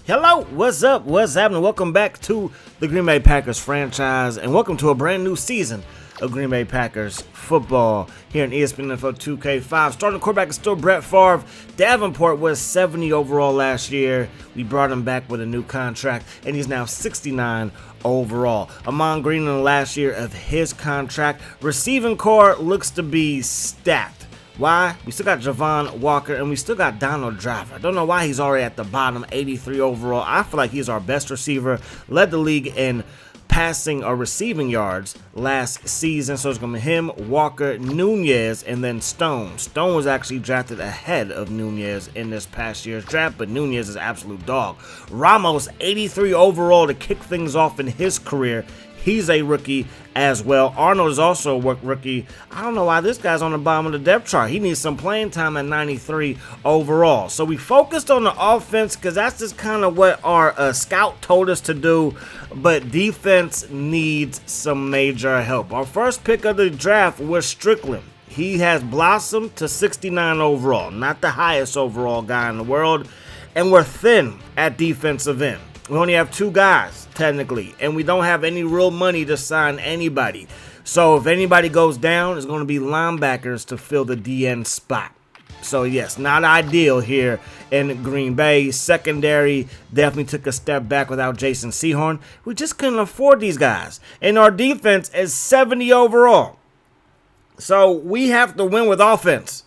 Hello, what's up? What's happening? Welcome back to the Green Bay Packers franchise, and welcome to a brand new season of Green Bay Packers football here in ESPN NEL 2K5. Starting quarterback is still Brett Favre. Davenport was 70 overall last year. We brought him back with a new contract, and he's now 69 overall. Ahman Green in the last year of his contract. Receiving core looks to be stacked. Why? We still got Javon Walker, and we still got Donald Driver. I don't know why he's already at the bottom, 83 overall. I feel like he's our best receiver. Led the league in passing or receiving yards last season. So it's going to be him, Walker, Nunez, and then Stone. Stone was actually drafted ahead of Nunez in this past year's draft, but Nunez is an absolute dog. Ramos, 83 overall to kick things off in his career. He's a rookie as well. Arnold is also a rookie. I don't know why this guy's on the bottom of the depth chart. He needs some playing time at 93 overall. So we focused on the offense because that's just kind of what our scout told us to do. But defense needs some major help. Our first pick of the draft was Strickland. He has blossomed to 69 overall. Not the highest overall guy in the world. And we're thin at defensive end. We only have two guys, technically, and we don't have any real money to sign anybody. So if anybody goes down, it's going to be linebackers to fill the DN spot. So yes, not ideal here in Green Bay. Secondary definitely took a step back without Jason Sehorn. We just couldn't afford these guys. And our defense is 70 overall. So we have to win with offense.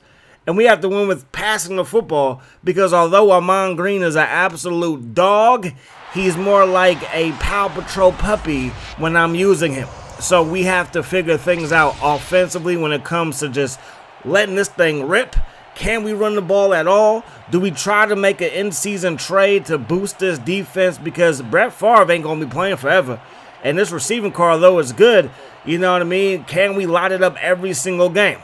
And we have to win with passing the football because although Ahman Green is an absolute dog, he's more like a Paw Patrol puppy when I'm using him. So we have to figure things out offensively when it comes to just letting this thing rip. Can we run the ball at all? Do we try to make an in-season trade to boost this defense? Because Brett Favre ain't going to be playing forever. And this receiving core, though, is good. You know what I mean? Can we light it up every single game?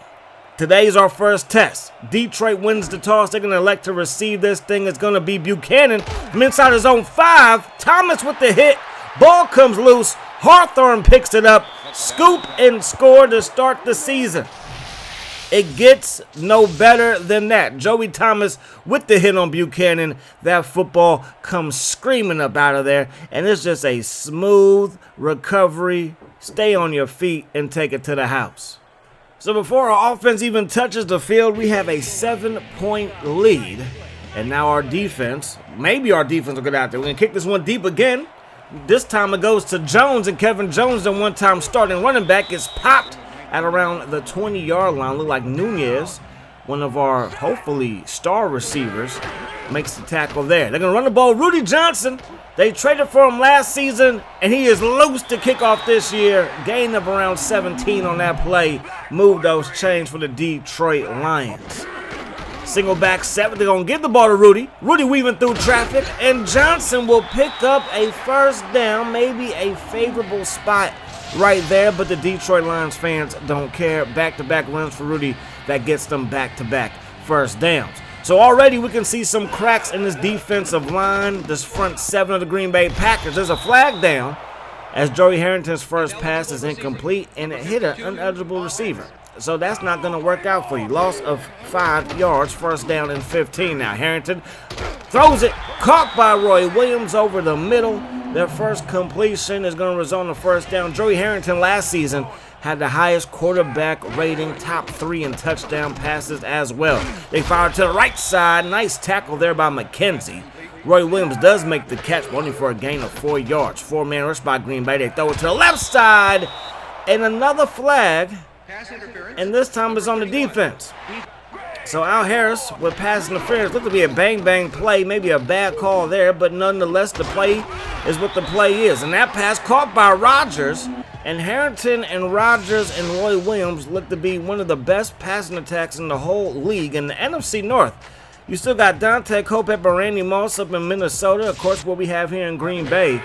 Today's our first test. Detroit wins the toss. They're going to elect to receive this thing. It's going to be Buchanan from inside his own 5. Thomas with the hit. Ball comes loose. Hawthorne picks it up. Scoop and score to start the season. It gets no better than that. Joey Thomas with the hit on Buchanan. That football comes screaming up out of there. And it's just a smooth recovery. Stay on your feet and take it to the house. So before our offense even touches the field, we have a 7-point lead. And now our defense, maybe our defense will get out there. We're going to kick this one deep again. This time it goes to Jones, and Kevin Jones, the one-time starting running back, is popped at around the 20-yard line. Look like Nunez, one of our hopefully star receivers, makes the tackle there. They're going to run the ball. Rudy Johnson, they traded for him last season, and he is loose to kick off this year. Gain of around 17 on that play. Move those chains for the Detroit Lions. Single back 7. They're going to give the ball to Rudy. Rudy weaving through traffic, and Johnson will pick up a first down, maybe a favorable spot right there, but the Detroit Lions fans don't care. Back-to-back runs for Rudy that gets them back-to-back first downs. So already we can see some cracks in this defensive line, this front 7 of the Green Bay Packers. There's a flag down as Joey Harrington's first pass is incomplete, and it hit an ineligible receiver. So that's not going to work out for you. Loss of 5 yards, first down and 15 now. Harrington throws it, caught by Roy Williams over the middle. Their first completion is going to result in a first down. Joey Harrington last season had the highest quarterback rating, top 3 in touchdown passes as well. They fired to the right side. Nice tackle there by McKenzie. Roy Williams does make the catch, only for a gain of 4 yards. 4-man rush by Green Bay. They throw it to the left side. And another flag. And this time it's on the defense. So Al Harris with pass interference. Looked to be a bang-bang play. Maybe a bad call there, but nonetheless the play is what the play is. And that pass caught by Rodgers. And Harrington and Rodgers and Roy Williams look to be one of the best passing attacks in the whole league. In the NFC North, you still got Dante Culpepper, Randy Moss up in Minnesota. Of course, what we have here in Green Bay.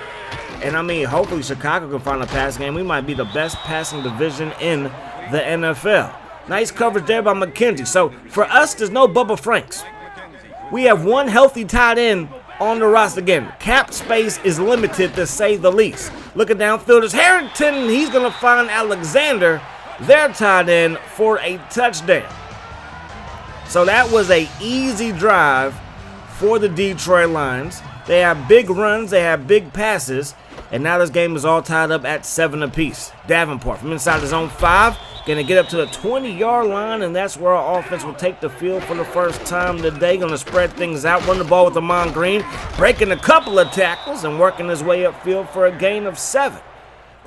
And I mean, hopefully Chicago can find a pass game. We might be the best passing division in the NFL. Nice coverage there by McKenzie. So for us, there's no Bubba Franks. We have one healthy tight end on the roster again. Cap space is limited, to say the least. Looking downfield is Harrington. He's going to find Alexander, their tight end, for a touchdown. So that was an easy drive for the Detroit Lions. They have big runs, they have big passes, and now this game is all tied up at 7 apiece. Davenport from inside his own 5, going to get up to the 20-yard line, and that's where our offense will take the field for the first time today. Going to spread things out, run the ball with Amon Green, breaking a couple of tackles and working his way upfield for a gain of 7.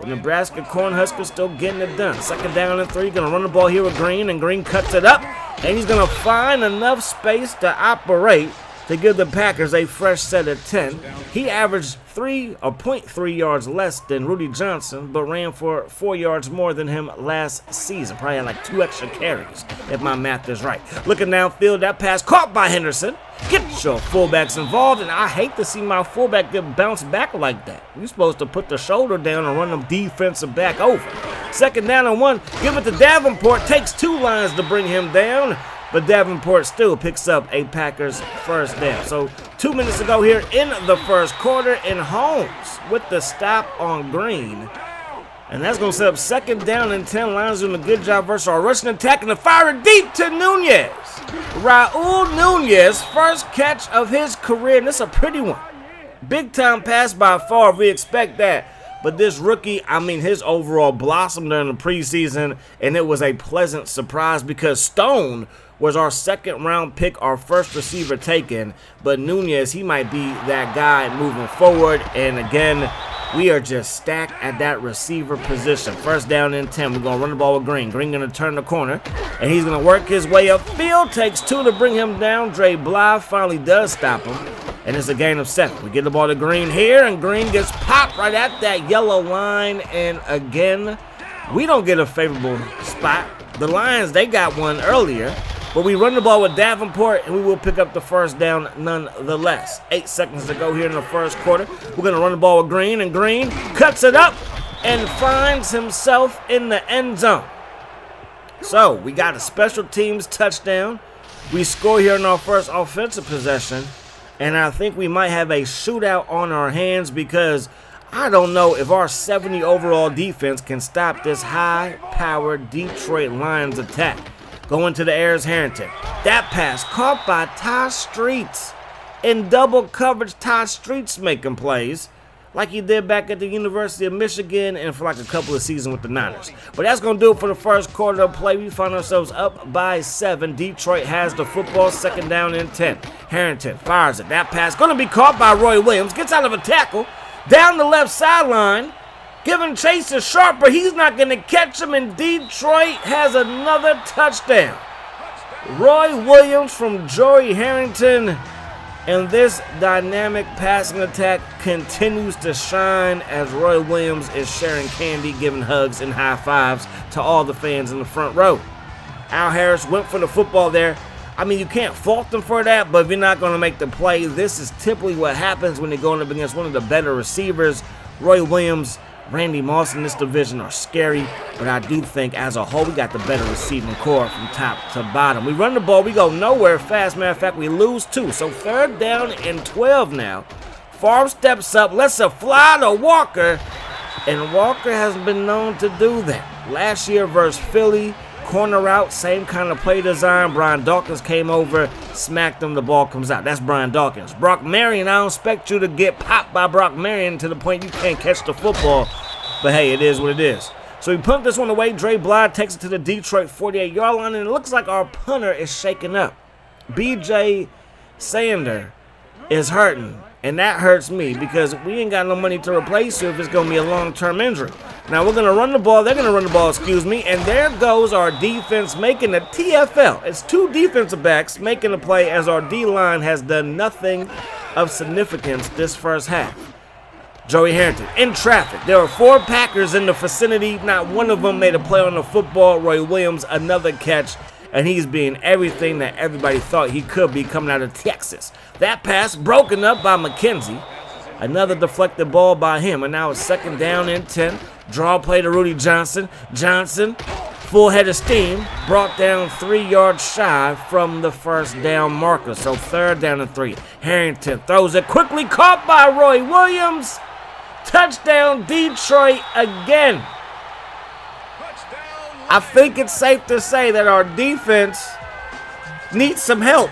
The Nebraska Cornhuskers still getting it done. 2nd down and 3, going to run the ball here with Green, and Green cuts it up, and he's going to find enough space to operate to give the Packers a fresh set of 10. He averaged 0.3 yards less than Rudy Johnson, but ran for 4 yards more than him last season. Probably had like 2 extra carries, if my math is right. Looking downfield, that pass caught by Henderson. Get your fullbacks involved, and I hate to see my fullback get bounced back like that. You're supposed to put the shoulder down and run the defensive back over. 2nd down and 1, give it to Davenport. Takes 2 lines to bring him down, but Davenport still picks up a Packers first down. So 2 minutes to go here in the first quarter, and Holmes with the stop on Green. And that's going to set up 2nd down and 10. Lions doing a good job versus our rushing attack, and the fire deep to Nunez. Raul Nunez, first catch of his career, and this is a pretty one. Big time pass by far, we expect that. But this rookie, his overall blossomed during the preseason, and it was a pleasant surprise because Stone was our 2nd round pick, our first receiver taken. But Nunez, he might be that guy moving forward. And again, we are just stacked at that receiver position. 1st down and 10. We're going to run the ball with Green. Green going to turn the corner, and he's going to work his way upfield. Takes 2 to bring him down. Dre Bly finally does stop him, and it's a gain of 7. We get the ball to Green here, and Green gets popped right at that yellow line. And again, we don't get a favorable spot. The Lions, they got one earlier. But we run the ball with Davenport, and we will pick up the first down nonetheless. 8 seconds to go here in the first quarter. We're going to run the ball with Green, and Green cuts it up and finds himself in the end zone. So we got a special teams touchdown. We score here in our first offensive possession, and I think we might have a shootout on our hands because I don't know if our 70 overall defense can stop this high-powered Detroit Lions attack. Going to the air is Harrington. That pass caught by Ty Streets. In double coverage, Ty Streets making plays like he did back at the University of Michigan and for like a couple of seasons with the Niners. But that's going to do it for the first quarter of play. We find ourselves up by 7. Detroit has the football, 2nd down and 10. Harrington fires it. That pass going to be caught by Roy Williams. Gets out of a tackle down the left sideline. Giving chase to Sharp, but he's not going to catch him, and Detroit has another touchdown. Roy Williams from Joey Harrington, and this dynamic passing attack continues to shine as Roy Williams is sharing candy, giving hugs and high fives to all the fans in the front row. Al Harris went for the football there. You can't fault them for that, but if you're not going to make the play, this is typically what happens when you're going up against one of the better receivers. Roy Williams, Randy Moss in this division are scary, but I do think as a whole we got the better receiving core from top to bottom. We run the ball, we go nowhere fast. Matter of fact, we lose 2. So 3rd down and 12 now. Favre steps up, lets it fly to Walker, and Walker has been known to do that. Last year versus Philly, corner out, same kind of play design. Brian Dawkins came over, smacked him, the ball comes out. That's Brian Dawkins. Brock Marion, I don't expect you to get popped by Brock Marion to the point you can't catch the football. But hey, it is what it is. So we punt this one away. Dre Bly takes it to the Detroit 48-yard line, and it looks like our punter is shaking up. B.J. Sander is hurting, and that hurts me because we ain't got no money to replace you if it's going to be a long-term injury. Now we're going to run the ball. They're going to run the ball, and there goes our defense making the TFL. It's 2 defensive backs making the play as our D-line has done nothing of significance this first half. Joey Harrington in traffic. There are 4 Packers in the vicinity. Not one of them made a play on the football. Roy Williams, another catch, and he's being everything that everybody thought he could be coming out of Texas. That pass broken up by McKenzie. Another deflected ball by him, and now it's 2nd down and 10. Draw play to Rudy Johnson. Johnson, full head of steam, brought down 3 yards shy from the first down marker. So 3rd down and 3. Harrington throws it quickly, caught by Roy Williams. Touchdown Detroit again. I think it's safe to say that our defense needs some help.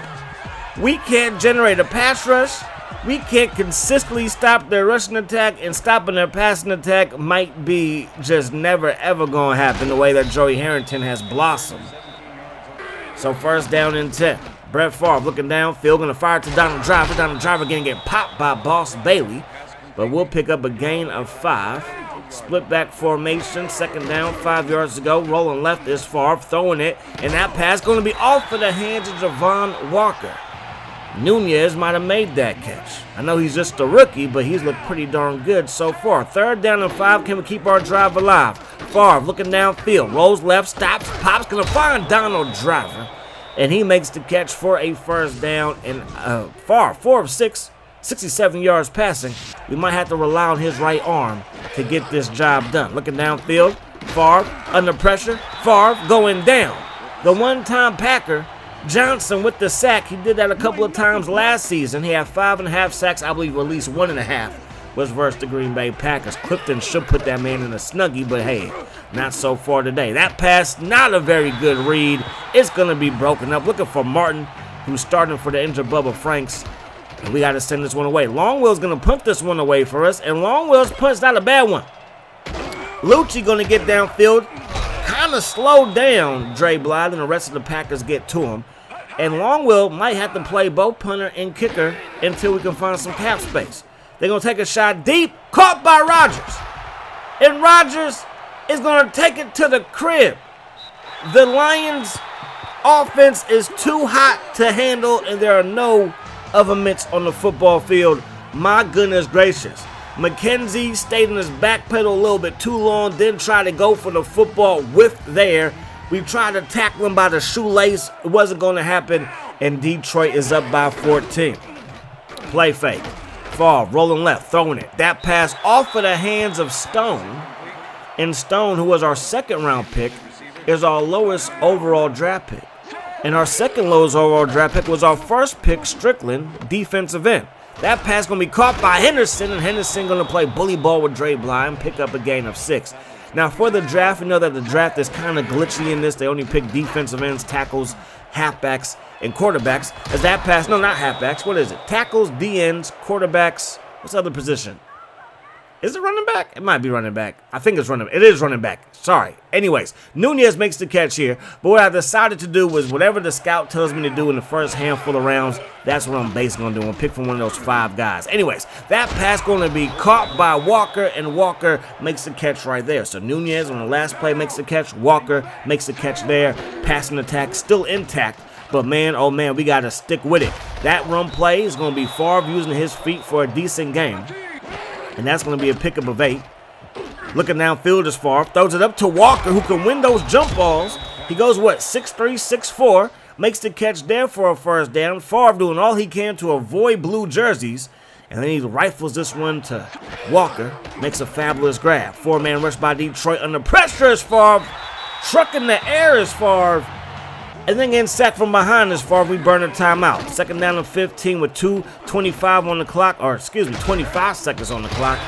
We can't generate a pass rush. we can't consistently stop their rushing attack, and stopping their passing attack might be just never ever gonna happen the way that Joey Harrington has blossomed. So first down and 10. Brett Favre looking downfield, gonna fire to Donald Driver. Donald Driver gonna get popped by Boss Bailey, but we'll pick up a gain of 5. Split back formation, second down, 5 yards to go. Rolling left is Favre, throwing it, and that pass gonna be off of the hands of Javon Walker. Nunez might have made that catch. I know he's just a rookie, but he's looked pretty darn good so far. Third down and 5. Can we keep our drive alive? Favre looking downfield. Rolls left, stops, pops. Gonna find Donald Driver. And he makes the catch for a first down. And Favre, 4 of 6, 67 yards passing. We might have to rely on his right arm to get this job done. Looking downfield. Favre under pressure. Favre going down. The one-time Packer, Johnson with the sack. He did that a couple of times last season. He had 5.5 sacks. I believe at least 1.5 was versus the Green Bay Packers. Clifton should put that man in a snuggie, but hey, not so far today. That pass, not a very good read. It's going to be broken up. Looking for Martin, who's starting for the injured Bubba Franks. And we got to send this one away. Longwell's going to punt this one away for us, and Longwell's punt's not a bad one. Lucci going to get downfield. Kind of slowed down Dre Blythe, and the rest of the Packers get to him. And Longwell might have to play both punter and kicker until we can find some cap space. They're going to take a shot deep, caught by Rodgers. And Rodgers is going to take it to the crib. The Lions' offense is too hot to handle, and there are no other mitts on the football field. My goodness gracious. McKenzie stayed in his back pedal a little bit too long, then tried to go for the football with there. We tried to tackle him by the shoelace. It wasn't going to happen, and Detroit is up by 14. Play fake. Favre rolling left, throwing it. That pass off of the hands of Stone. And Stone, who was our second-round pick, is our lowest overall draft pick. And our second lowest overall draft pick was our first pick, Strickland, defensive end. That pass going to be caught by Henderson, and Henderson going to play bully ball with Dre Blythe and pick up a gain of 6. Now, for the draft, we know that the draft is kind of glitchy in this. They only pick defensive ends, tackles, halfbacks, and quarterbacks. As that pass, no, not halfbacks. What is it? Tackles, DNs, quarterbacks. What's the other position? Is it running back? It might be running back. I think it's running back. It is running back. Sorry. Anyways, Nunez makes the catch here. But what I decided to do was whatever the scout tells me to do in the first handful of rounds, that's what I'm basically going to do. I'm pick from one of those 5 guys. Anyways, that pass going to be caught by Walker, and Walker makes the catch right there. So Nunez on the last play makes the catch. Walker makes the catch there. Passing attack still intact. But man, oh man, we got to stick with it. That run play is going to be Favre using his feet for a decent game. And that's going to be a pickup of 8. Looking downfield is Favre. Throws it up to Walker, who can win those jump balls. He goes, 6'3", 6'4". Makes the catch there for a first down. Favre doing all he can to avoid blue jerseys. And then he rifles this one to Walker. Makes a fabulous grab. 4-man rush by Detroit. Under pressure is Favre. Truck in the air is Favre. And then getting sacked from behind is Favre. We burn a timeout. Second down and 15 with 2:25 on the clock. Or, 25 seconds on the clock.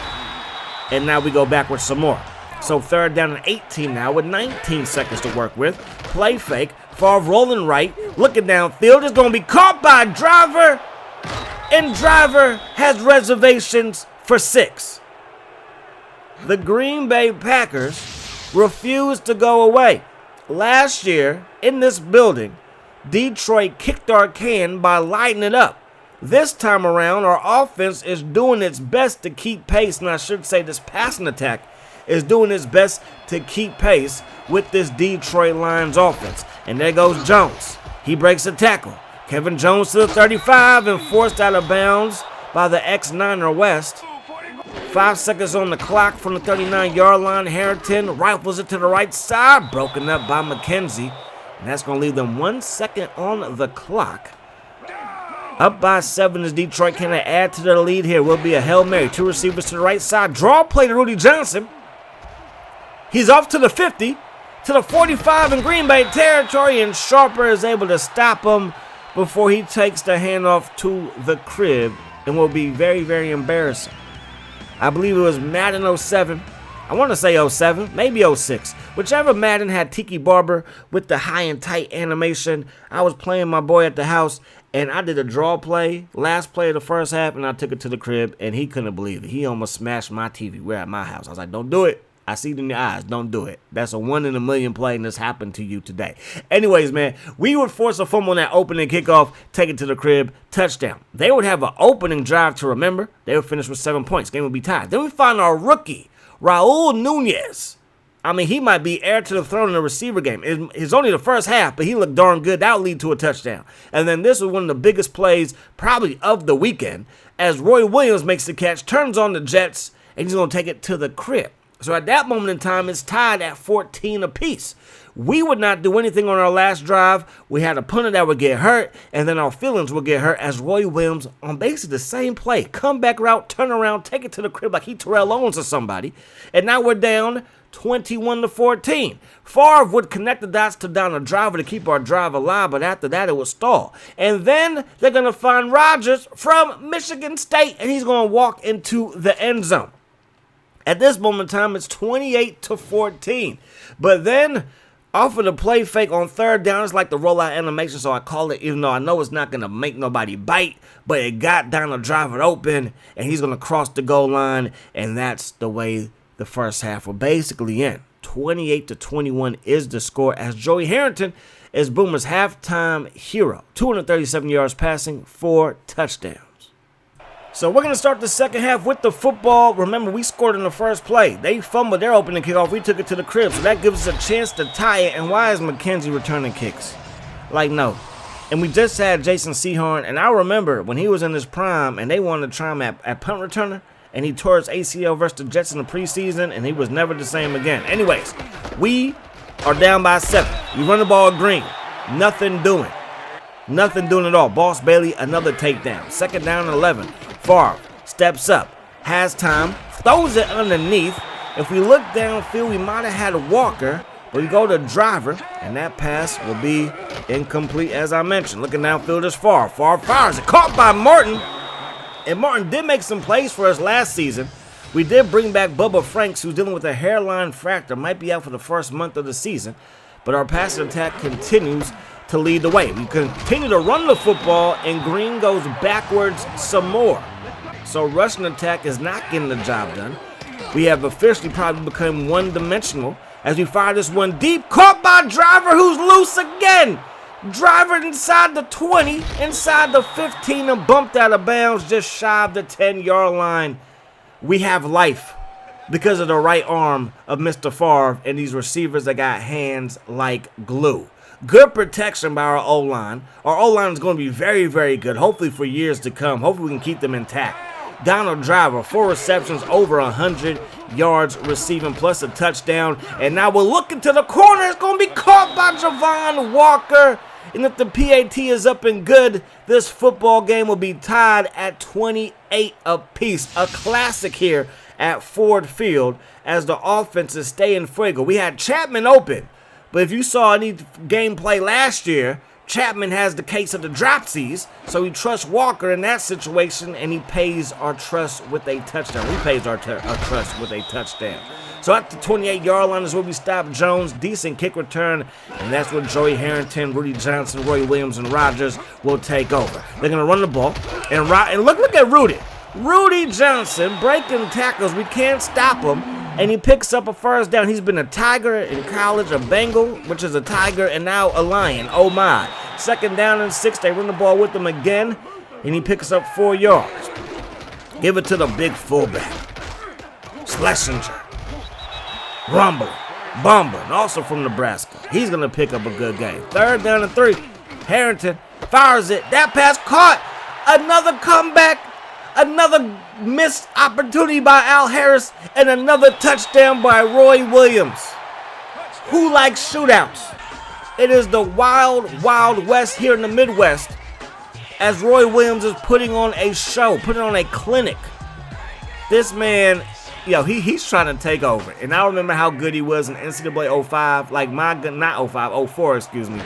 And now we go backwards some more. So third down and 18 now with 19 seconds to work with. Play fake. Favre rolling right. Looking downfield. Is going to be caught by Driver. And Driver has reservations for 6. The Green Bay Packers refuse to go away. Last year, in this building, Detroit kicked our can by lighting it up. This time around, our offense is doing its best to keep pace, and I should say this passing attack is doing its best to keep pace with this Detroit Lions offense. And there goes Jones. He breaks a tackle. Kevin Jones to the 35 and forced out of bounds by the ex-Niner West. 5 seconds on the clock from the 39-yard line. Harrington rifles it to the right side, broken up by McKenzie. And that's going to leave them 1 second on the clock. Up by 7 as Detroit can add to their lead here. Will be a Hail Mary. 2 receivers to the right side. Draw play to Rudy Johnson. He's off to the 50, to the 45 in Green Bay territory, and Sharper is able to stop him before he takes the handoff to the crib, and will be very, very embarrassing. I believe it was Madden 07. I want to say 07, maybe 06. Whichever Madden had Tiki Barber with the high and tight animation. I was playing my boy at the house, And I did a draw play, last play of the first half, and I took it to the crib, and he couldn't believe it. He almost smashed my TV. We're at my house. I was like, don't do it. I see it in your eyes. Don't do it. That's a 1 in a million play, and this happened to you today. Anyways, man, we would force a fumble on that opening kickoff, take it to the crib, touchdown. They would have an opening drive to remember. They would finish with 7 points. Game would be tied. Then we find our rookie, Raul Nunez. I mean, he might be heir to the throne in the receiver game. It's only the first half, but he looked darn good. That would lead to a touchdown. And then this was one of the biggest plays probably of the weekend as Roy Williams makes the catch, turns on the Jets, and he's going to take it to the crib. So at that moment in time, it's tied at 14 apiece. We would not do anything on our last drive. We had a punter that would get hurt, and then our feelings would get hurt as Roy Williams on basically the same play. Comeback route, turn around, take it to the crib like he Terrell Owens or somebody. And now we're down 21-14. Favre would connect the dots to down a driver to keep our drive alive, but after that it would stall. And then they're going to find Rodgers from Michigan State, and he's going to walk into the end zone. At this moment in time, it's 28-14. But then, off of the play fake on third down, it's like the rollout animation, so I call it, even though I know it's not going to make nobody bite, but it got down the driver open, and he's going to cross the goal line, and that's the way the first half will basically end. 28-21 is the score as Joey Harrington is Boomer's halftime hero. 237 yards passing, 4 touchdowns. So we're going to start the second half with the football. Remember, we scored in the first play. They fumbled their opening kickoff. We took it to the crib, so that gives us a chance to tie it. And why is McKenzie returning kicks? Like, no. And we just had Jason Sehorn, and I remember when he was in his prime, and they wanted to try him at punt returner, and he tore his ACL versus the Jets in the preseason, and he was never the same again. Anyways, we are down by 7. We run the ball green. Nothing doing. Nothing doing at all. Boss Bailey, another takedown. Second down and 11. Favre steps up, has time, throws it underneath. If we look downfield, we might have had Walker, but we go to Driver, and that pass will be incomplete as I mentioned. Looking downfield is Favre. Favre fires it, caught by Martin. And Martin did make some plays for us last season. We did bring back Bubba Franks, who's dealing with a hairline fracture, might be out for the first month of the season. But our passing attack continues to lead the way. We continue to run the football, and Green goes backwards some more. So rushing attack is not getting the job done. We have officially probably become one-dimensional as we fire this one deep. Caught by Driver, who's loose again. Driver inside the 20, inside the 15, and bumped out of bounds just shy of the 10-yard line. We have life because of the right arm of Mr. Favre and these receivers that got hands like glue. Good protection by our O-line. Our O-line is going to be very, very good, hopefully for years to come. Hopefully we can keep them intact. Donald Driver, 4 receptions, over 100 yards receiving, plus a touchdown. And now we're looking to the corner. It's going to be caught by Javon Walker. And if the PAT is up and good, this football game will be tied at 28 apiece. A classic here at Ford Field as the offense is staying fuego. We had Chapman open, but if you saw any gameplay last year, Chapman has the case of the dropsies, so he trusts Walker in that situation, and he pays our trust with a touchdown. He pays our trust with a touchdown. So at the 28-yard line is where we stop Jones. Decent kick return, and that's where Joey Harrington, Rudy Johnson, Roy Williams, and Rodgers will take over. They're going to run the ball, and look at Rudy. Rudy Johnson breaking tackles. We can't stop him, and he picks up a first down. He's been a Tiger in college, a Bengal, which is a Tiger, and now a Lion. Oh, my. Second down and 6. They run the ball with him again, and he picks up 4 yards. Give it to the big fullback, Schlesinger. Rumble, Bumble, also from Nebraska. He's going to pick up a good game. Third down and 3. Harrington fires it. That pass caught. Another comeback. Another missed opportunity by Al Harris. And another touchdown by Roy Williams. Who likes shootouts? It is the wild, wild west here in the Midwest as Roy Williams is putting on a show, putting on a clinic. This man, he's trying to take over. And I remember how good he was in NCAA 05, not 04, excuse me.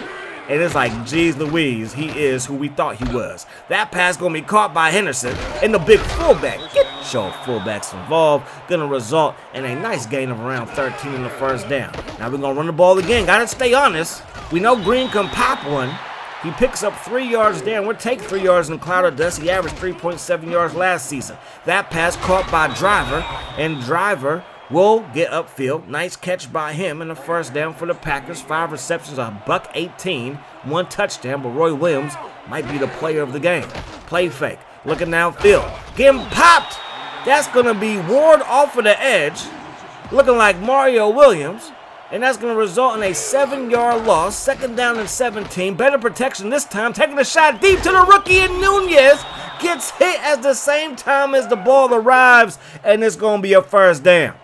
And it's like, geez Louise, he is who we thought he was. That pass going to be caught by Henderson, and the big fullback. Get your fullbacks involved. Going to result in a nice gain of around 13 in the first down. Now we're going to run the ball again. Got to stay honest. We know Green can pop one, He picks up 3 yards there, and we'll take 3 yards in the cloud of dust. He averaged 3.7 yards last season. That pass caught by Driver, and Driver will get upfield. Nice catch by him, and a first down for the Packers. 5 receptions, $118, 1 touchdown, but Roy Williams might be the player of the game. Play fake, looking downfield, getting popped. That's going to be Ward off of the edge, looking like Mario Williams. And that's going to result in a 7-yard loss. Second down and 17. Better protection this time. Taking a shot deep to the rookie, and Nunez gets hit at the same time as the ball arrives, and it's going to be a first down.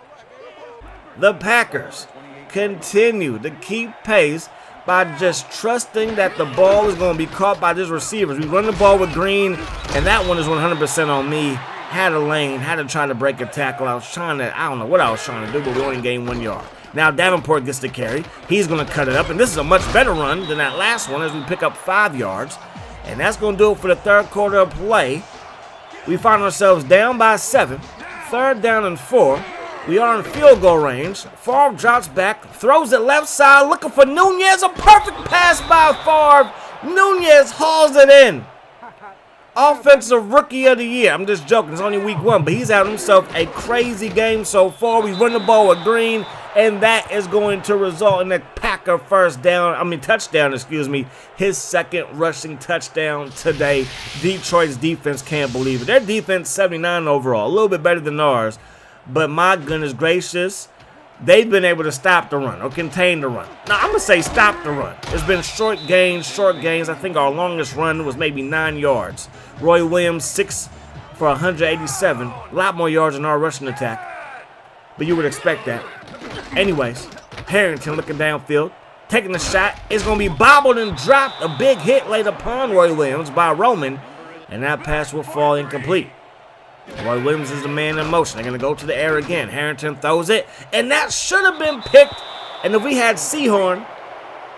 The Packers continue to keep pace by just trusting that the ball is going to be caught by these receivers. We run the ball with Green, and that one is 100% on me. Had a lane, had to try to break a tackle. I don't know what I was trying to do, but we only gained 1 yard. Now Davenport gets the carry. He's going to cut it up, and this is a much better run than that last one as we pick up 5 yards. And that's going to do it for the third quarter of play. We find ourselves down by 7. Third down and 4. We are in field goal range. Favre drops back, throws it left side, looking for Nunez. A perfect pass by Favre. Nunez hauls it in. Offensive Rookie of the Year. I'm just joking. It's only week 1, but he's had himself a crazy game so far. We run the ball with Green, and that is going to result in a Packer touchdown, his second rushing touchdown today. Detroit's defense can't believe it. Their defense 79 overall, a little bit better than ours, but my goodness gracious, they've been able to stop the run or contain the run. Now, I'm going to say stop the run. It's been short gains. I think our longest run was maybe 9 yards. Roy Williams, 6 for 187. A lot more yards in our rushing attack, but you would expect that. Anyways, Harrington looking downfield, taking the shot. It's going to be bobbled and dropped. A big hit laid upon Roy Williams by Roman, and that pass will fall incomplete. Roy Williams is the man in motion. They're going to go to the air again. Harrington throws it, and that should have been picked. And if we had Seahorn,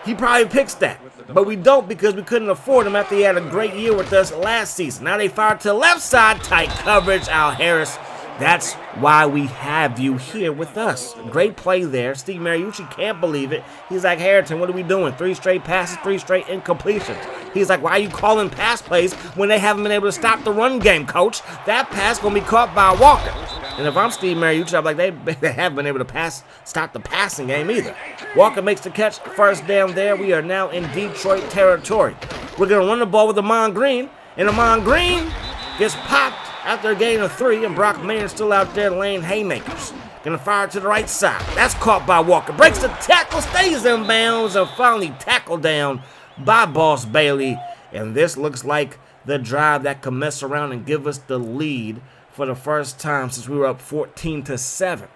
he probably picks that. But we don't because we couldn't afford him after he had a great year with us last season. Now they fire to the left side. Tight coverage. Al Harris. That's why we have you here with us. Great play there. Steve Mariucci can't believe it. He's like, Harrington, what are we doing? 3 straight passes, 3 straight incompletions. He's like, why are you calling pass plays when they haven't been able to stop the run game, coach? That pass going to be caught by Walker. And if I'm Steve Mariucci, I'm like, they haven't been able to stop the passing game either. Walker makes the catch, first down there. We are now in Detroit territory. We're going to run the ball with Amon Green, and Amon Green gets popped after a gain of 3, and Brock Mayer still out there laying haymakers. Gonna fire to the right side. That's caught by Walker. Breaks the tackle, stays in bounds, and finally tackled down by Boss Bailey. And this looks like the drive that can mess around and give us the lead for the first time since we were up 14-7.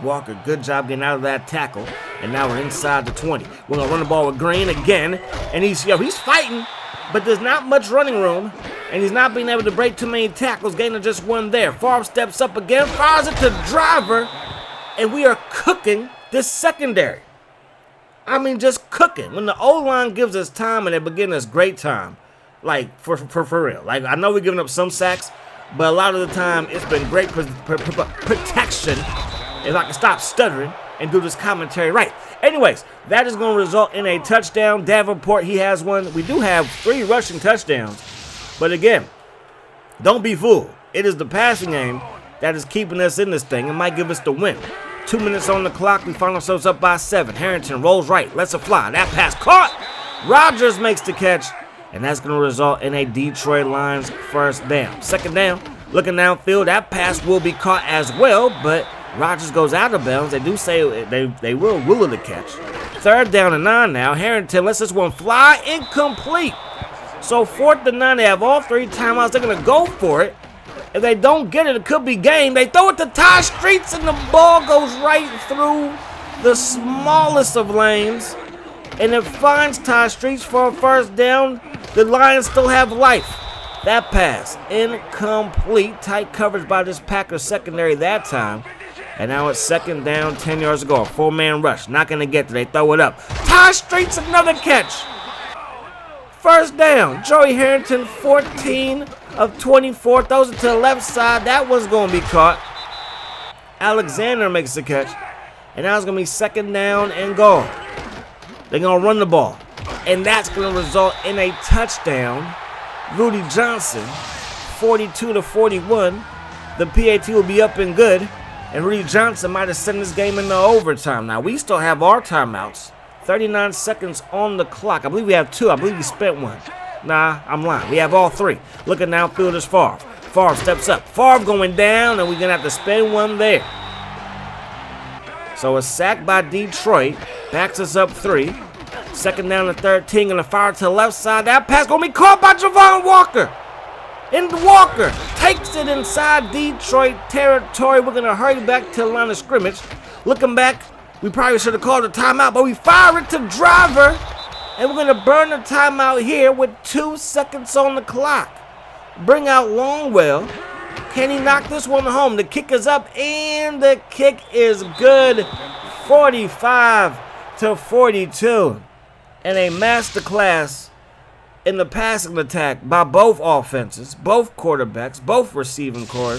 Walker, good job getting out of that tackle, and now we're inside the 20. We're gonna run the ball with Green again, and he's fighting, but there's not much running room, and he's not being able to break too many tackles, gaining just 1 there. Favre steps up again, fires it to Driver, and we are cooking this secondary. I mean, just cooking. When the O-line gives us time, and they begin this great time, like, for real. Like, I know we're giving up some sacks, but a lot of the time, it's been great protection. If I can stop stuttering and do this commentary right. Anyways, that is going to result in a touchdown. Davenport, he has one. We do have 3 rushing touchdowns. But again, don't be fooled. It is the passing game that is keeping us in this thing. It might give us the win. 2 minutes on the clock. We find ourselves up by 7. Harrington rolls right. Lets it fly. That pass caught. Rodgers makes the catch. And that's going to result in a Detroit Lions first down. Second down. Looking downfield. That pass will be caught as well, but Rodgers goes out of bounds. They do say they will rule the catch. Third down and 9 now. Harrington lets this one fly. Incomplete. So 4th and 9. They have all 3 timeouts. They're going to go for it. If they don't get it, it could be game. They throw it to Ty Streets, and the ball goes right through the smallest of lanes. And it finds Ty Streets for a first down. The Lions still have life. That pass, incomplete. Tight coverage by this Packers secondary that time. And now it's second down, 10 yards to go. A 4-man rush. Not going to get there. They throw it up. Ty Streets, another catch. First down. Joey Harrington, 14 of 24. Throws it to the left side. That one's going to be caught. Alexander makes the catch. And now it's going to be second down and goal. They're going to run the ball. and that's going to result in a touchdown. Rudy Johnson, 42-41. The PAT will be up and good, and Rudy Johnson might have sent this game into overtime. Now, we still have our timeouts. 39 seconds on the clock. I believe we have 2. I believe we spent 1. Nah, I'm lying. We have all 3. Looking downfield is Favre. Favre steps up. Favre going down, and we're going to have to spend 1 there. So a sack by Detroit backs us up 3. Second down and 13, going to fire to the left side. That pass going to be caught by Javon Walker. And Walker takes it inside Detroit territory. We're going to hurry back to the line of scrimmage. Looking back, we probably should have called a timeout, but we fire it to Driver. And we're going to burn the timeout here with 2 seconds on the clock. Bring out Longwell. Can he knock this one home? The kick is up, and the kick is good. 45-42. And a masterclass in the passing attack by both offenses, both quarterbacks, both receiving corps,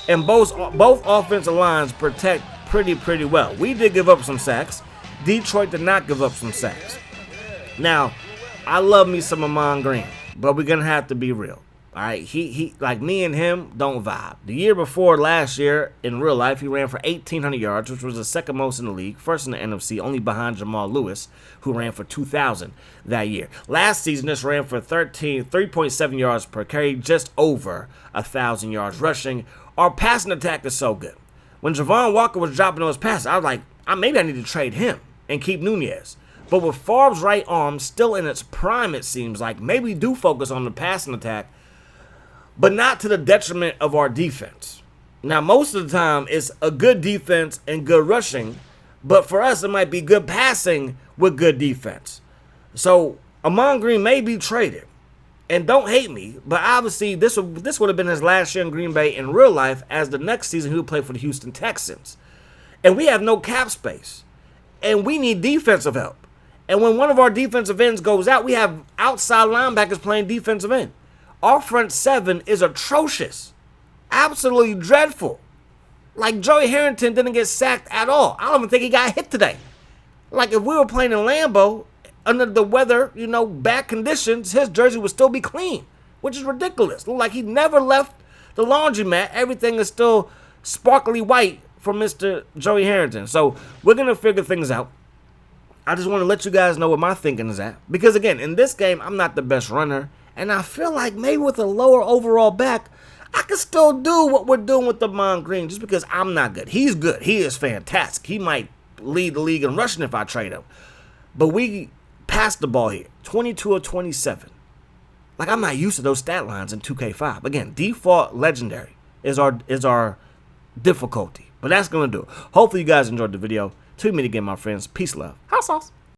and both offensive lines protect pretty well. We did give up some sacks. Detroit did not give up some sacks. Now, I love me some Ahman Green, but we're going to have to be real. All right, he like me and him don't vibe. The year before last year, in real life, he ran for 1,800 yards, which was the second most in the league, first in the NFC, only behind Jamal Lewis, who ran for 2,000 that year. Last season, this ran for 3.7 yards per carry, just over 1,000 yards rushing. Our passing attack is so good. When Javon Walker was dropping those passes, I was like, maybe I need to trade him and keep Nunez. But with Favre's right arm still in its prime, it seems like, maybe do focus on the passing attack, but not to the detriment of our defense. Now, most of the time, it's a good defense and good rushing, but for us, it might be good passing with good defense. So, Ahman Green may be traded. And don't hate me, but obviously, this would have been his last year in Green Bay in real life, as the next season he would play for the Houston Texans. And we have no cap space. And we need defensive help. And when one of our defensive ends goes out, we have outside linebackers playing defensive end. Our front 7 is atrocious. Absolutely dreadful. Like, Joey Harrington didn't get sacked at all. I don't even think he got hit today. Like, if we were playing in Lambeau, under the weather, bad conditions, his jersey would still be clean, which is ridiculous. Look like he never left the laundromat. Everything is still sparkly white for Mr. Joey Harrington. So we're going to figure things out. I just want to let you guys know what my thinking is at. Because, again, in this game, I'm not the best runner. And I feel like maybe with a lower overall back, I can still do what we're doing with Ahman Green just because I'm not good. He's good. He is fantastic. He might lead the league in rushing if I trade him. But we passed the ball here, 22 of 27. Like, I'm not used to those stat lines in 2K5. Again, default legendary is our difficulty. But that's going to do it. Hopefully you guys enjoyed the video. Tweet me again, my friends. Peace, love. Hot sauce.